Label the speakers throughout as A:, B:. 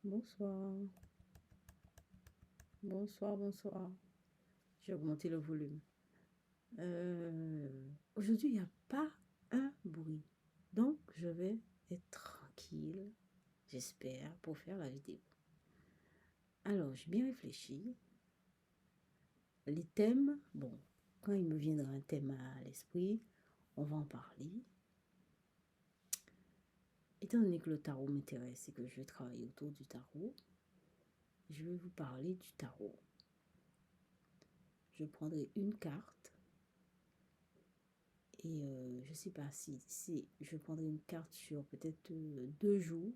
A: Bonsoir, bonsoir, bonsoir. J'ai augmenté le volume. Aujourd'hui, il n'y a pas un bruit. Donc, je vais être tranquille, j'espère, pour faire la vidéo. Alors, j'ai bien réfléchi. Les thèmes, bon, quand il me viendra un thème à l'esprit, on va en parler. Étant donné que le tarot m'intéresse et que je vais travailler autour du tarot, je vais vous parler du tarot. Je prendrai une carte. Et je ne sais pas si je prendrai une carte sur peut-être 2 jours,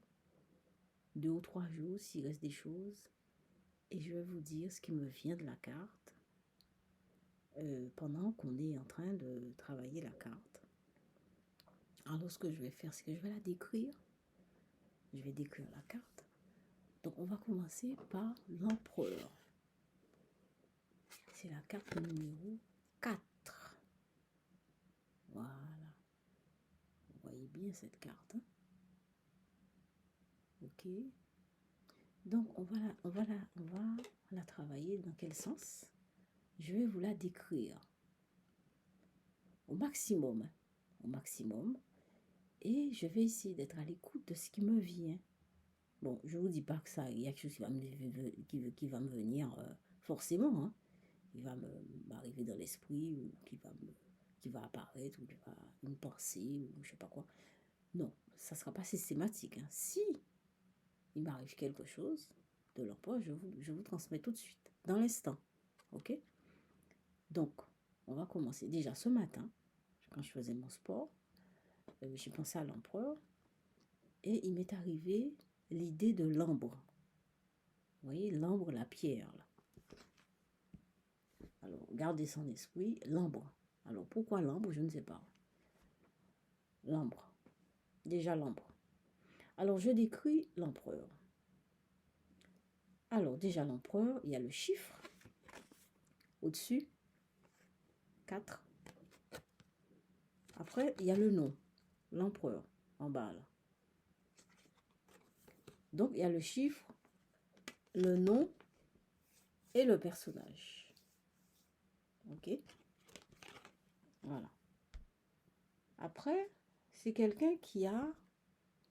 A: 2 ou 3 jours, s'il reste des choses. Et je vais vous dire ce qui me vient de la carte pendant qu'on est en train de travailler la carte. Alors, ce que je vais faire, c'est que je vais la décrire. Je vais décrire la carte. Donc, on va commencer par l'empereur. C'est la carte numéro 4. Voilà. Vous voyez bien cette carte. Hein? Ok. Donc, on va la travailler dans quel sens? Je vais vous la décrire au maximum. Et je vais essayer d'être à l'écoute de ce qui me vient. Bon, je ne vous dis pas que ça, il y a quelque chose qui va me venir forcément. Hein. Il va m'arriver dans l'esprit, ou qui va apparaître, ou une pensée, ou je sais pas quoi. Non, ça ne sera pas systématique. Hein. Si il m'arrive quelque chose de l'emploi, je vous transmets tout de suite, dans l'instant. Ok? Donc, on va commencer. Déjà ce matin, quand je faisais mon sport, j'ai pensé à l'empereur et il m'est arrivé l'idée de l'ambre. Vous voyez, l'ambre, la pierre. Là. Alors, gardez son esprit, l'ambre. Alors, pourquoi l'ambre? Je ne sais pas. L'ambre. Déjà l'ambre. Alors, je décris l'empereur. Alors, déjà l'empereur, il y a le chiffre au-dessus, 4. Après, il y a le nom, l'empereur, en bas. Là. Donc, il y a le chiffre, le nom et le personnage. Ok? Voilà. Après, c'est quelqu'un qui a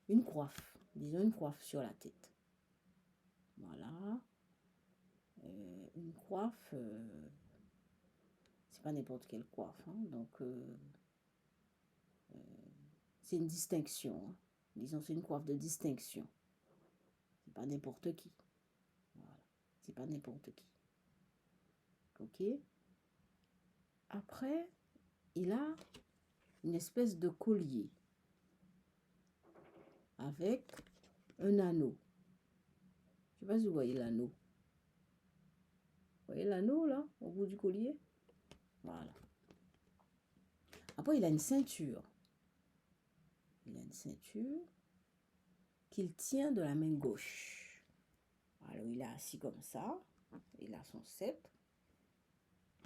A: une coiffe, disons une coiffe sur la tête. Voilà. Une coiffe, c'est pas n'importe quelle coiffe. Hein, donc, c'est une distinction. Hein. Disons, c'est une coiffe de distinction. C'est pas n'importe qui. Voilà. C'est pas n'importe qui. Ok? Après, il a une espèce de collier avec un anneau. Je ne sais pas si vous voyez l'anneau. Vous voyez l'anneau là, au bout du collier? Voilà. Après, il a une ceinture. Il a une ceinture qu'il tient de la main gauche. Alors, il est assis comme ça. Il a son sceptre.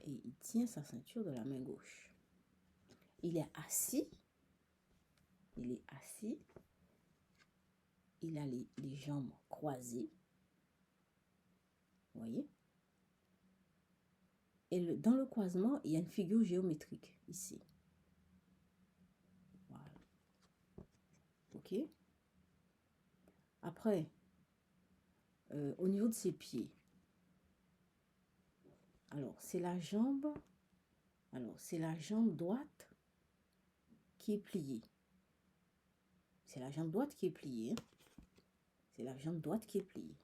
A: Et il tient sa ceinture de la main gauche. Il est assis. Il est assis. Il a les jambes croisées. Vous voyez? Et dans le croisement, il y a une figure géométrique ici. Voilà. Ok? Après, au niveau de ses pieds, alors c'est la jambe droite qui est pliée. C'est la jambe droite qui est pliée. Hein? C'est la jambe droite qui est pliée.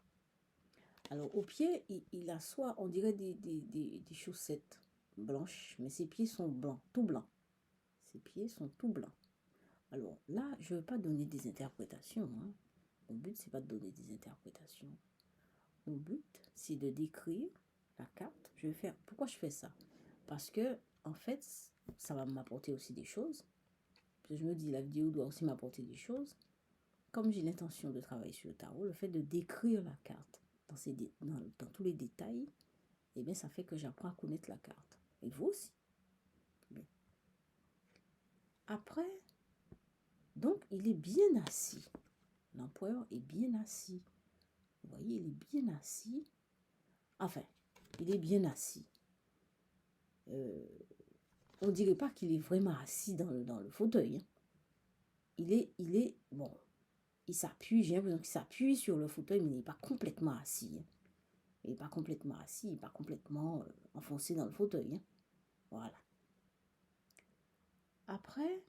A: Alors au pied, il a soit, on dirait des chaussettes blanches, mais ses pieds sont blancs, tout blancs. Ses pieds sont tout blancs. Alors là, je ne veux pas donner des interprétations. Hein. Mon but, c'est pas de donner des interprétations. Mon but, c'est de décrire la carte. Je vais faire. Pourquoi je fais ça? Parce que, en fait, ça va m'apporter aussi des choses. Parce que je me dis, la vidéo doit aussi m'apporter des choses. Comme j'ai l'intention de travailler sur le tarot, le fait de décrire la carte dans tous les détails, eh bien, ça fait que j'apprends à connaître la carte. Et vous aussi. Bien. Après, donc, il est bien assis. L'empereur est bien assis. Vous voyez, il est bien assis. Enfin, il est bien assis. On ne dirait pas qu'il est vraiment assis dans le fauteuil. Hein. Il est, bon, il s'appuie, j'ai l'impression qu'il s'appuie sur le fauteuil, mais il n'est pas complètement assis. Hein. Il n'est pas complètement assis, il n'est pas complètement enfoncé dans le fauteuil. Hein. Voilà. Après,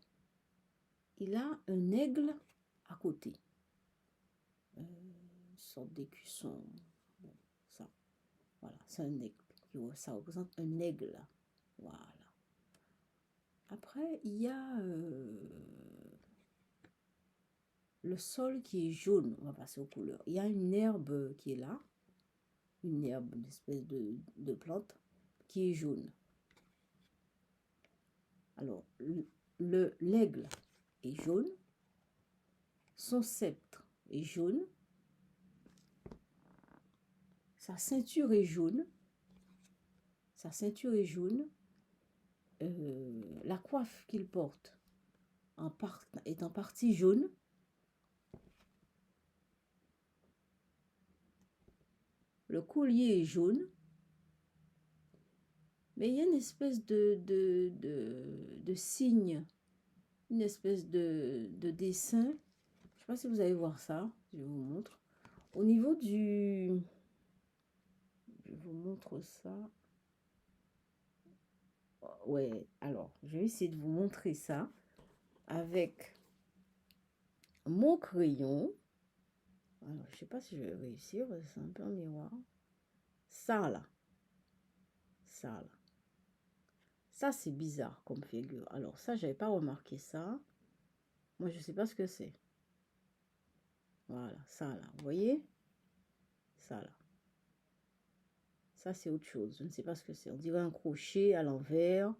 A: il a un aigle à côté. Une sorte d'écusson. Bon, ça. Voilà, c'est un aigle. Ça représente un aigle. Voilà. Après, il y a le sol qui est jaune. On va passer aux couleurs. Il y a une herbe qui est là. Une herbe, une espèce de plante qui est jaune. Alors, l'aigle est jaune. Son sceptre est jaune. Sa ceinture est jaune. Sa ceinture est jaune. La coiffe qu'il porte est en partie jaune. Le collier est jaune. Mais il y a une espèce de signe, une espèce de dessin. Je ne sais pas si vous allez voir ça. Je vous montre. Au niveau du... Je vous montre ça. Ouais, alors, je vais essayer de vous montrer ça avec mon crayon. Alors, je ne sais pas si je vais réussir, c'est un peu un miroir. Ça, là. Ça, là. Ça, c'est bizarre comme figure. Alors, ça, je n'avais pas remarqué ça. Moi, je ne sais pas ce que c'est. Voilà, ça, là. Vous voyez? Ça, là. Ça, c'est autre chose. Je ne sais pas ce que c'est. On dirait un crochet à l'envers.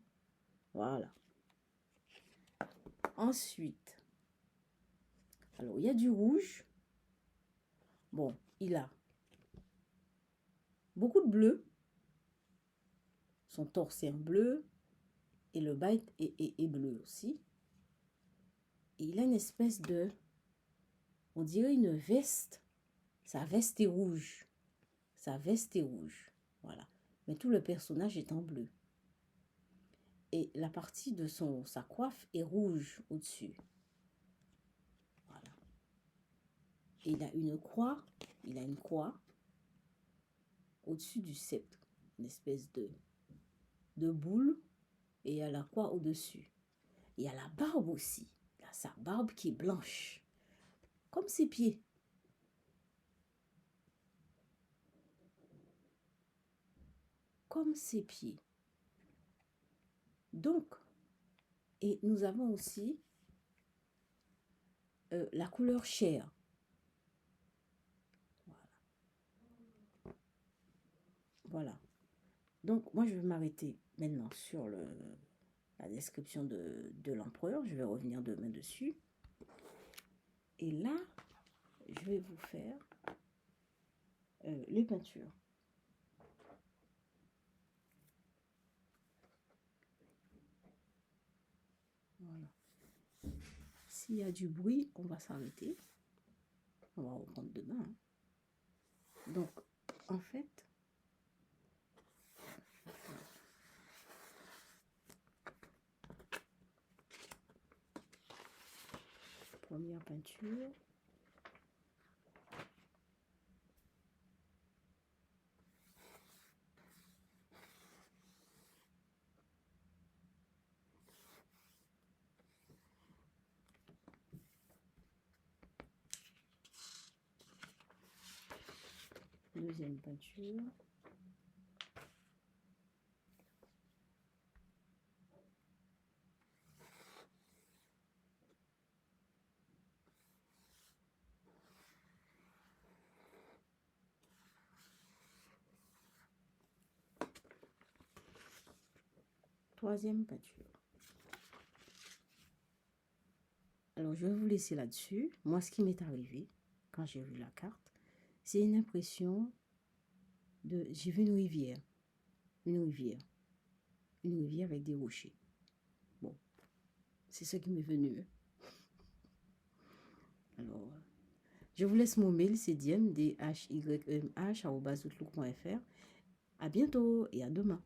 A: Voilà. Ensuite, alors, il y a du rouge. Bon, il a beaucoup de bleu. Son torse est en bleu. Et le bas est bleu aussi. Et il a une espèce de... On dirait une veste. Sa veste est rouge. Sa veste est rouge. Voilà. Mais tout le personnage est en bleu. Et la partie de sa coiffe est rouge au-dessus. Voilà. Et il a une croix. Il a une croix au-dessus du sceptre. Une espèce de boule. Et il y a la croix au-dessus. Il y a la barbe aussi. Il a sa barbe qui est blanche. Comme ses pieds. Comme ses pieds. Donc, et nous avons aussi la couleur chair. Voilà. Voilà. Donc, moi, je vais m'arrêter maintenant sur la description de l'empereur. Je vais revenir demain dessus. Et là, je vais vous faire les peintures. Voilà. S'il y a du bruit, on va s'arrêter. On va reprendre demain. Hein. Donc, en fait, première peinture. Deuxième peinture. Troisième peinture. Alors, je vais vous laisser là-dessus. Moi, ce qui m'est arrivé quand j'ai vu la carte, c'est une impression de... J'ai vu une rivière. Une rivière. Une rivière avec des rochers. Bon, c'est ce qui m'est venu. Alors, Je vous laisse mon mail, c'est diem, dhyemh@outlook.fr. À bientôt et à demain.